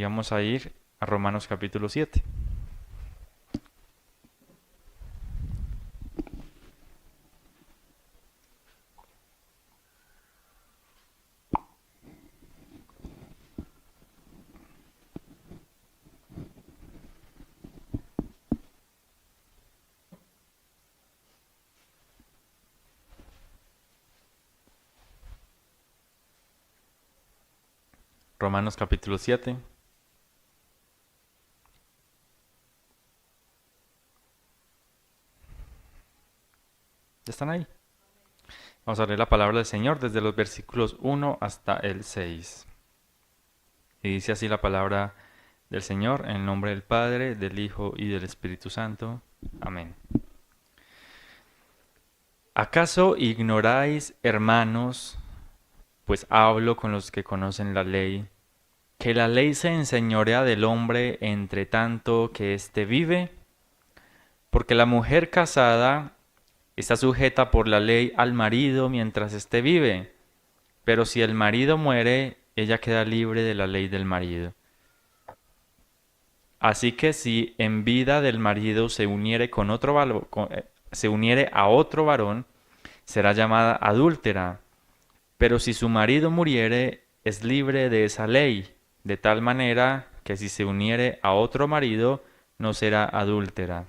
vamos a ir a Romanos capítulo 7. Romanos capítulo 7. ¿Ya están ahí? Vamos a leer la palabra del Señor desde los versículos 1 hasta el 6. Y dice así la palabra del Señor, en el nombre del Padre, del Hijo y del Espíritu Santo. Amén. ¿Acaso ignoráis, hermanos, pues hablo con los que conocen la ley, que la ley se enseñorea del hombre entre tanto que éste vive? Porque la mujer casada está sujeta por la ley al marido mientras éste vive, pero si el marido muere, ella queda libre de la ley del marido. Así que si en vida del marido se uniere se uniere a otro varón, será llamada adúltera. Pero si su marido muriere, es libre de esa ley, de tal manera que si se uniere a otro marido, no será adúltera.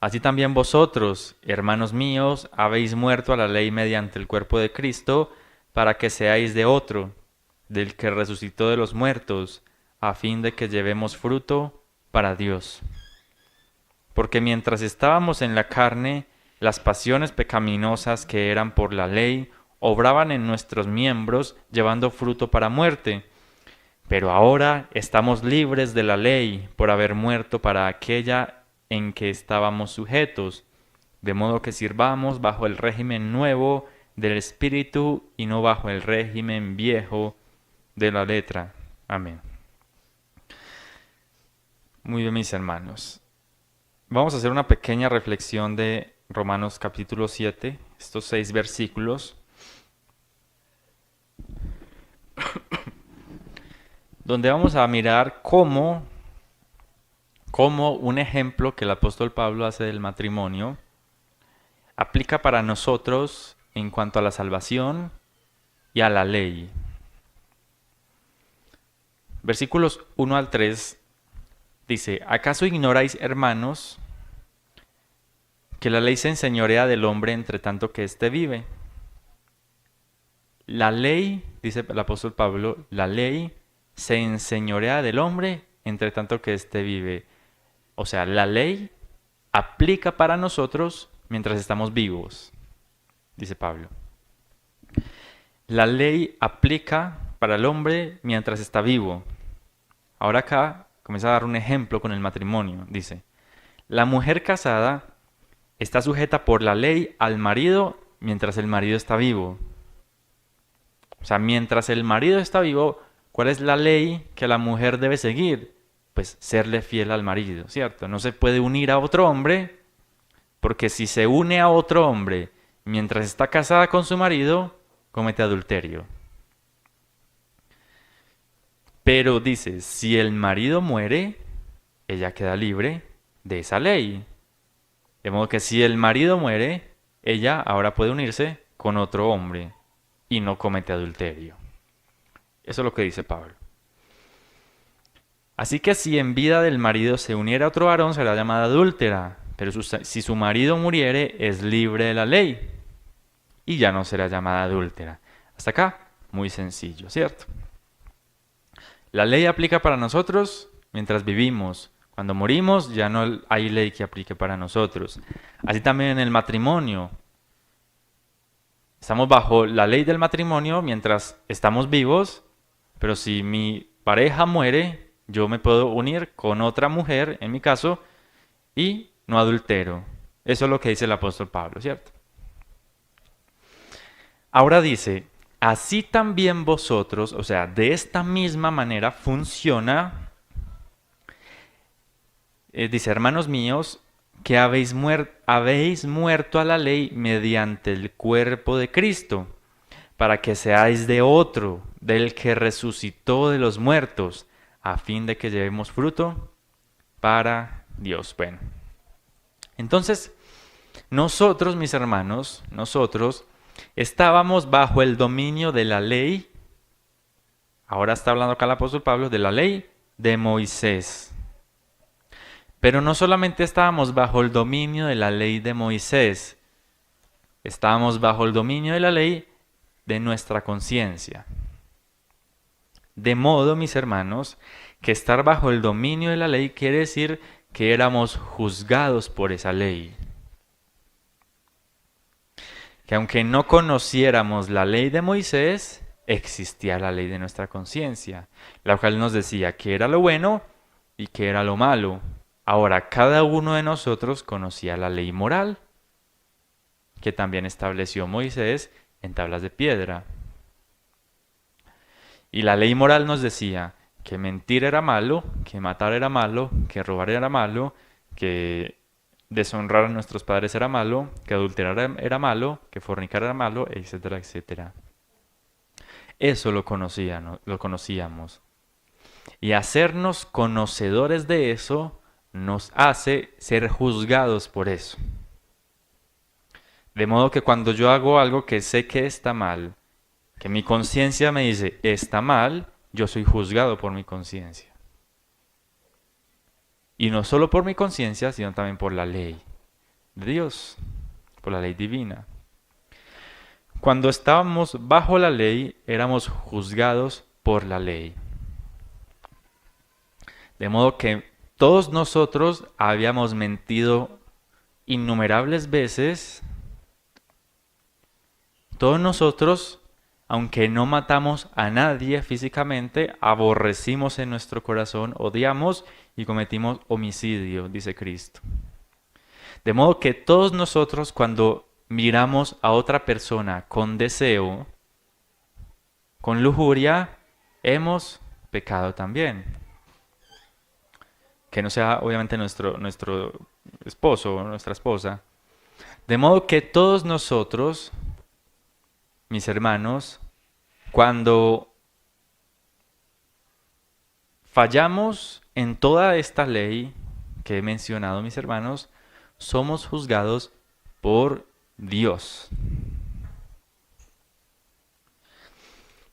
Así también vosotros, hermanos míos, habéis muerto a la ley mediante el cuerpo de Cristo, para que seáis de otro, del que resucitó de los muertos, a fin de que llevemos fruto para Dios. Porque mientras estábamos en la carne, las pasiones pecaminosas que eran por la ley obraban en nuestros miembros, llevando fruto para muerte. Pero ahora estamos libres de la ley por haber muerto para aquella en que estábamos sujetos, de modo que sirvamos bajo el régimen nuevo del Espíritu y no bajo el régimen viejo de la letra. Amén. Muy bien, mis hermanos. Vamos a hacer una pequeña reflexión de Romanos capítulo 7, estos 6 versículos, donde vamos a mirar cómo un ejemplo que el apóstol Pablo hace del matrimonio aplica para nosotros en cuanto a la salvación y a la ley. Versículos 1 al 3 dice: ¿Acaso ignoráis, hermanos, que la ley se enseñorea del hombre entre tanto que éste vive? La ley, dice el apóstol Pablo, la ley se enseñorea del hombre entre tanto que éste vive. O sea, la ley aplica para nosotros mientras estamos vivos, dice Pablo. La ley aplica para el hombre mientras está vivo. Ahora acá comienza a dar un ejemplo con el matrimonio. Dice: la mujer casada está sujeta por la ley al marido mientras el marido está vivo. O sea, mientras el marido está vivo, ¿cuál es la ley que la mujer debe seguir? Pues serle fiel al marido, ¿cierto? No se puede unir a otro hombre, porque si se une a otro hombre mientras está casada con su marido, comete adulterio. Pero dice, si el marido muere, ella queda libre de esa ley. De modo que si el marido muere, ella ahora puede unirse con otro hombre y no comete adulterio. Eso es lo que dice Pablo. Así que si en vida del marido se uniera a otro varón, será llamada adúltera. Pero si su marido muriere, es libre de la ley y ya no será llamada adúltera. Hasta acá, muy sencillo, ¿cierto? La ley aplica para nosotros mientras vivimos. Cuando morimos, ya no hay ley que aplique para nosotros. Así también en el matrimonio. Estamos bajo la ley del matrimonio mientras estamos vivos, pero si mi pareja muere, yo me puedo unir con otra mujer, en mi caso, y no adultero. Eso es lo que dice el apóstol Pablo, ¿cierto? Ahora dice, así también vosotros, o sea, de esta misma manera funciona, dice, hermanos míos, que habéis muerto a la ley mediante el cuerpo de Cristo, para que seáis de otro, del que resucitó de los muertos, a fin de que llevemos fruto para Dios. Bueno, entonces, nosotros, mis hermanos, nosotros estábamos bajo el dominio de la ley. Ahora está hablando acá el apóstol Pablo de la ley de Moisés. Pero no solamente estábamos bajo el dominio de la ley de Moisés, estábamos bajo el dominio de la ley de nuestra conciencia. De modo, mis hermanos, que estar bajo el dominio de la ley quiere decir que éramos juzgados por esa ley. Que aunque no conociéramos la ley de Moisés, existía la ley de nuestra conciencia, la cual nos decía qué era lo bueno y qué era lo malo. Ahora, cada uno de nosotros conocía la ley moral, que también estableció Moisés en tablas de piedra. Y la ley moral nos decía que mentir era malo, que matar era malo, que robar era malo, que deshonrar a nuestros padres era malo, que adulterar era malo, que fornicar era malo, etcétera, etcétera. Eso lo conocíamos. Y hacernos conocedores de eso nos hace ser juzgados por eso. De modo que cuando yo hago algo que sé que está mal, que mi conciencia me dice está mal, yo soy juzgado por mi conciencia. Y no solo por mi conciencia, sino también por la ley de Dios, por la ley divina. Cuando estábamos bajo la ley, éramos juzgados por la ley. De modo que todos nosotros habíamos mentido innumerables veces. Todos nosotros, aunque no matamos a nadie físicamente, aborrecimos en nuestro corazón, odiamos y cometimos homicidio, dice Cristo. De modo que todos nosotros, cuando miramos a otra persona con deseo, con lujuria, hemos pecado también. Que no sea obviamente nuestro esposo o nuestra esposa. De modo que todos nosotros, mis hermanos, cuando fallamos en toda esta ley que he mencionado, mis hermanos, somos juzgados por Dios.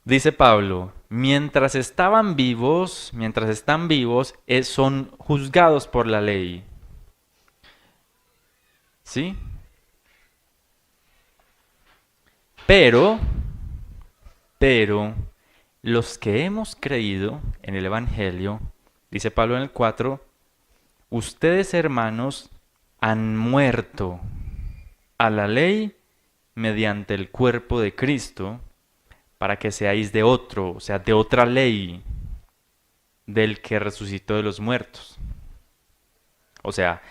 Dice Pablo, mientras están vivos, son juzgados por la ley. ¿Sí? Pero, los que hemos creído en el Evangelio, dice Pablo en el 4, ustedes hermanos han muerto a la ley mediante el cuerpo de Cristo, para que seáis de otro, o sea, de otra ley, del que resucitó de los muertos. O sea,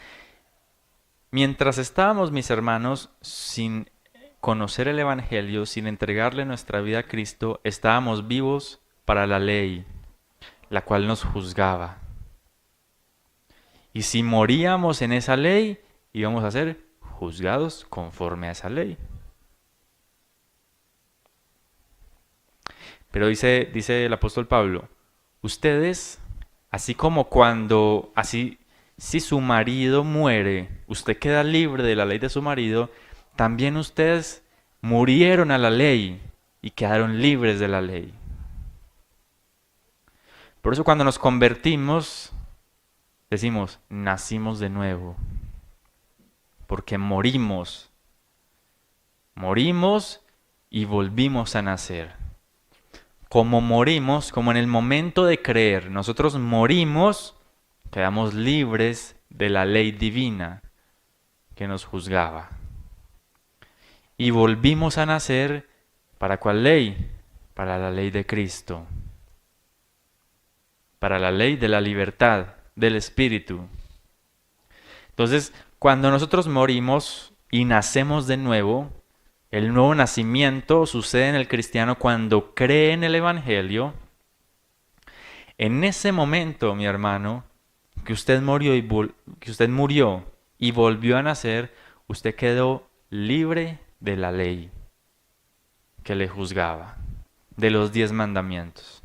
mientras estábamos, mis hermanos, sin conocer el Evangelio, sin entregarle nuestra vida a Cristo, estábamos vivos para la ley, la cual nos juzgaba. Y si moríamos en esa ley, íbamos a ser juzgados conforme a esa ley. Pero dice el apóstol Pablo, ustedes, si su marido muere, usted queda libre de la ley de su marido, también ustedes murieron a la ley y quedaron libres de la ley. Por eso cuando nos convertimos, decimos, nacimos de nuevo, porque morimos y volvimos a nacer. Como morimos, como en el momento de creer, nosotros morimos, quedamos libres de la ley divina que nos juzgaba. Y volvimos a nacer, ¿para cuál ley? Para la ley de Cristo. Para la ley de la libertad, del Espíritu. Entonces, cuando nosotros morimos y nacemos de nuevo, el nuevo nacimiento sucede en el cristiano cuando cree en el Evangelio. En ese momento, mi hermano, que usted murió y volvió a nacer, usted quedó libre de la ley. que le juzgaba, de los 10 mandamientos.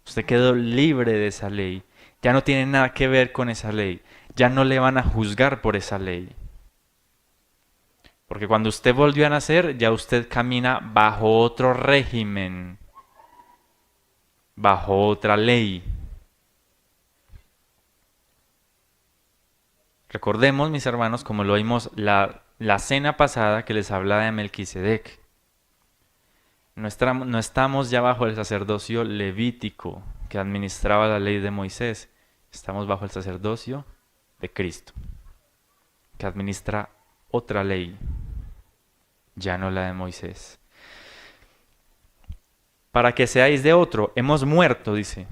Usted quedó libre de esa ley. Ya no tiene nada que ver con esa ley. Ya no le van a juzgar por esa ley. Porque cuando usted volvió a nacer, ya usted camina bajo otro régimen, bajo otra ley. Recordemos, mis hermanos, como lo vimos la cena pasada que les hablaba de Melquisedec. No estamos ya bajo el sacerdocio levítico que administraba la ley de Moisés. Estamos bajo el sacerdocio de Cristo, que administra otra ley, ya no la de Moisés. Para que seáis de otro, hemos muerto, dice.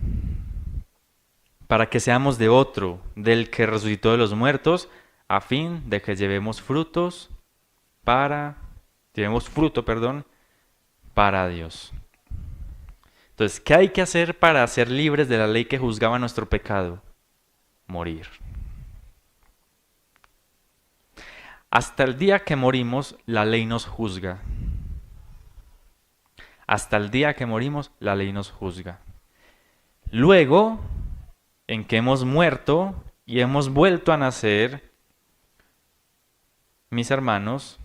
Para que seamos de otro, del que resucitó de los muertos, a fin de que llevemos fruto, para Dios. Entonces, ¿qué hay que hacer para ser libres de la ley que juzgaba nuestro pecado? Morir. Hasta el día que morimos, la ley nos juzga. Hasta el día que morimos, la ley nos juzga. Luego, en que hemos muerto y hemos vuelto a nacer, mis hermanos,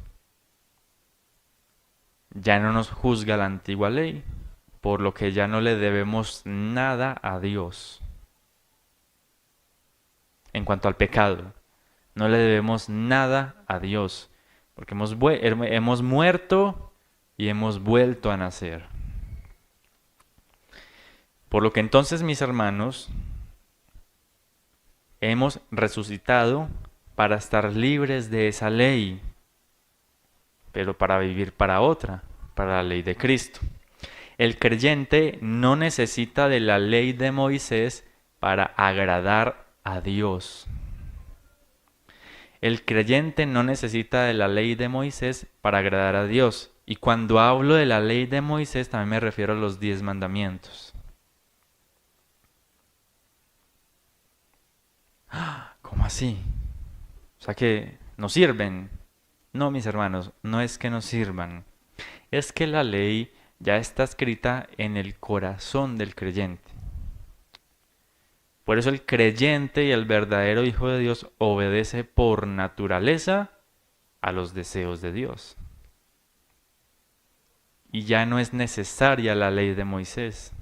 ya no nos juzga la antigua ley, por lo que ya no le debemos nada a Dios. En cuanto al pecado, no le debemos nada a Dios, porque hemos muerto y hemos vuelto a nacer. Por lo que entonces, mis hermanos, hemos resucitado para estar libres de esa ley, pero para vivir para otra, para la ley de Cristo. El creyente no necesita de la ley de Moisés para agradar a Dios. El creyente no necesita de la ley de Moisés para agradar a Dios. Y cuando hablo de la ley de Moisés, también me refiero a los 10 mandamientos. ¿Cómo así? O sea que nos sirven. No, mis hermanos, no es que nos sirvan. Es que la ley ya está escrita en el corazón del creyente. Por eso el creyente y el verdadero Hijo de Dios obedece por naturaleza a los deseos de Dios. Y ya no es necesaria la ley de Moisés.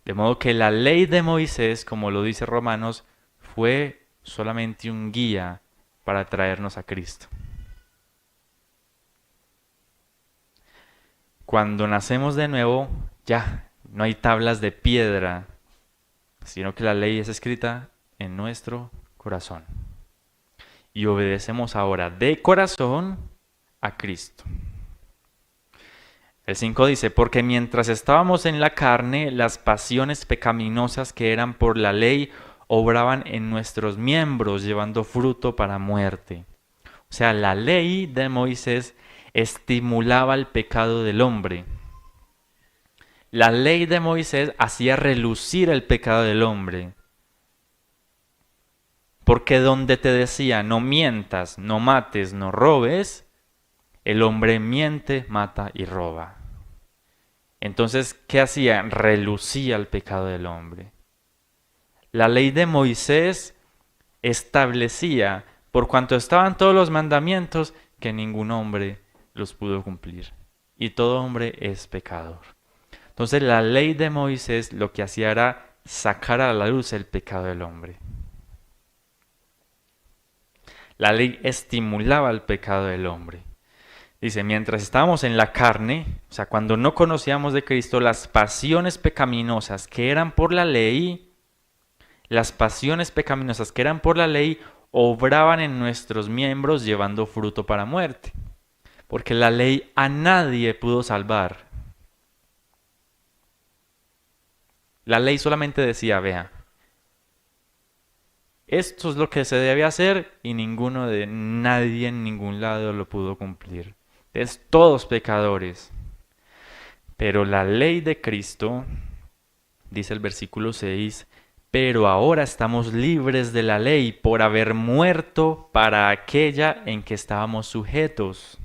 De modo que la ley de Moisés, como lo dice Romanos, fue solamente un guía para traernos a Cristo. Cuando nacemos de nuevo, ya no hay tablas de piedra, sino que la ley es escrita en nuestro corazón. Y obedecemos ahora de corazón a Cristo. El 5 dice, porque mientras estábamos en la carne, las pasiones pecaminosas que eran por la ley obraban en nuestros miembros, llevando fruto para muerte. O sea, la ley de Moisés estimulaba el pecado del hombre. La ley de Moisés hacía relucir el pecado del hombre. Porque donde te decía, no mientas, no mates, no robes, el hombre miente, mata y roba. Entonces, ¿qué hacía? Relucía el pecado del hombre. La ley de Moisés establecía, por cuanto estaban todos los mandamientos, que ningún hombre los pudo cumplir. Y todo hombre es pecador. Entonces, la ley de Moisés lo que hacía era sacar a la luz el pecado del hombre. La ley estimulaba el pecado del hombre. Dice, mientras estábamos en la carne, o sea, cuando no conocíamos de Cristo, las pasiones pecaminosas que eran por la ley, obraban en nuestros miembros llevando fruto para muerte. Porque la ley a nadie pudo salvar. La ley solamente decía, vea, esto es lo que se debe hacer y nadie en ningún lado lo pudo cumplir. Es todos pecadores. Pero la ley de Cristo, dice el versículo 6, pero ahora estamos libres de la ley por haber muerto para aquella en que estábamos sujetos.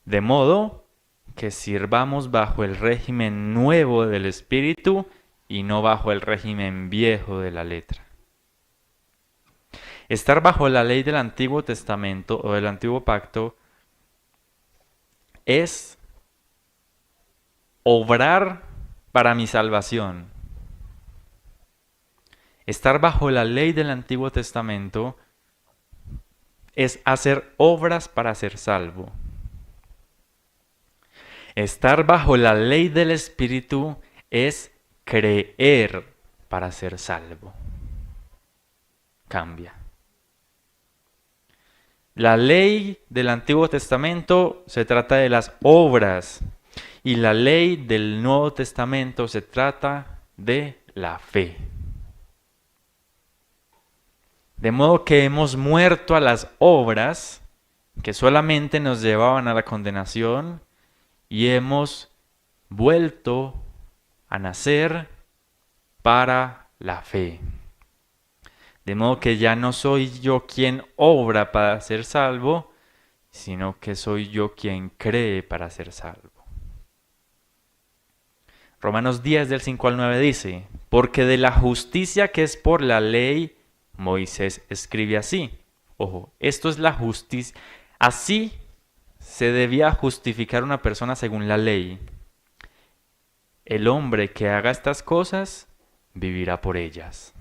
De modo que sirvamos bajo el régimen nuevo del Espíritu y no bajo el régimen viejo de la letra. Estar bajo la ley del Antiguo Testamento o del Antiguo Pacto es obrar para mi salvación. Estar bajo la ley del Antiguo Testamento es hacer obras para ser salvo. Estar bajo la ley del Espíritu es creer para ser salvo. Cambia. La ley del Antiguo Testamento se trata de las obras y la ley del Nuevo Testamento se trata de la fe. De modo que hemos muerto a las obras que solamente nos llevaban a la condenación y hemos vuelto a nacer para la fe. De modo que ya no soy yo quien obra para ser salvo, sino que soy yo quien cree para ser salvo. Romanos 10 del 5 al 9 dice, porque de la justicia que es por la ley, Moisés escribe así. Ojo, esto es la justicia. Así se debía justificar una persona según la ley. El hombre que haga estas cosas vivirá por ellas.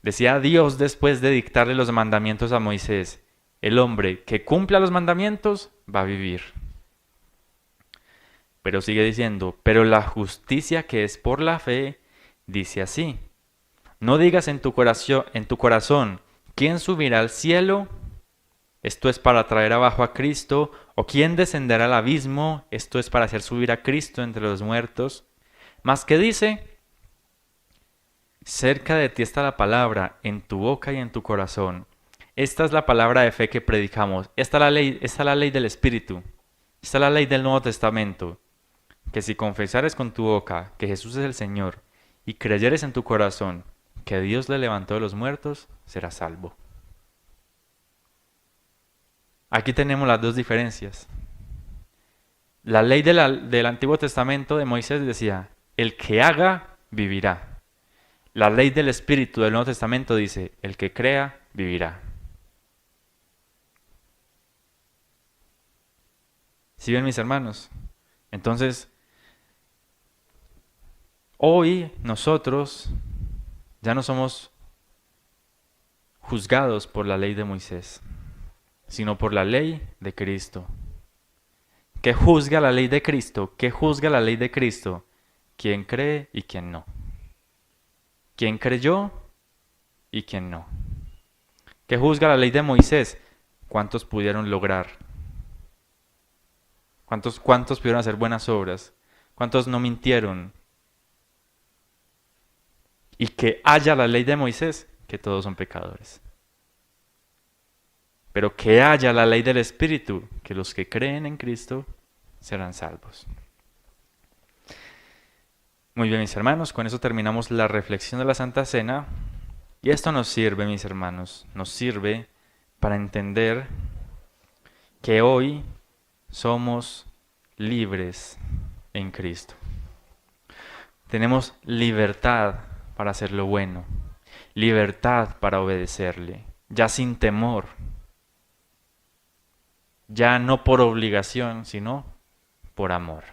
Decía Dios después de dictarle los mandamientos a Moisés, el hombre que cumpla los mandamientos va a vivir. Pero sigue diciendo, pero la justicia que es por la fe dice así. No digas en tu corazón, ¿quién subirá al cielo? Esto es para traer abajo a Cristo. ¿O quién descenderá al abismo? Esto es para hacer subir a Cristo entre los muertos. Mas que dice, cerca de ti está la palabra, en tu boca y en tu corazón. Esta es la palabra de fe que predicamos. Esta es la ley del Espíritu. Esta es la ley del Nuevo Testamento. Que si confesares con tu boca que Jesús es el Señor y creyeres en tu corazón que Dios le levantó de los muertos, serás salvo. Aquí tenemos las dos diferencias. La ley del Antiguo Testamento de Moisés decía, el que haga, vivirá. La ley del Espíritu del Nuevo Testamento dice, el que crea, vivirá. ¿Sí ven, mis hermanos? Entonces, hoy nosotros ya no somos juzgados por la ley de Moisés, sino por la ley de Cristo. ¿Qué juzga la ley de Cristo? ¿Qué juzga la ley de Cristo? ¿Quién cree y quién no? ¿Quién creyó y quién no? ¿Qué juzga la ley de Moisés? ¿Cuántos pudieron lograr? ¿Cuántos pudieron hacer buenas obras? ¿Cuántos no mintieron? Y que haya la ley de Moisés, que todos son pecadores. Pero que haya la ley del Espíritu, que los que creen en Cristo serán salvos. Muy bien, mis hermanos, con eso terminamos la reflexión de la Santa Cena. Y esto nos sirve, mis hermanos, nos sirve para entender que hoy somos libres en Cristo. Tenemos libertad para hacer lo bueno, libertad para obedecerle, ya sin temor, ya no por obligación, sino por amor.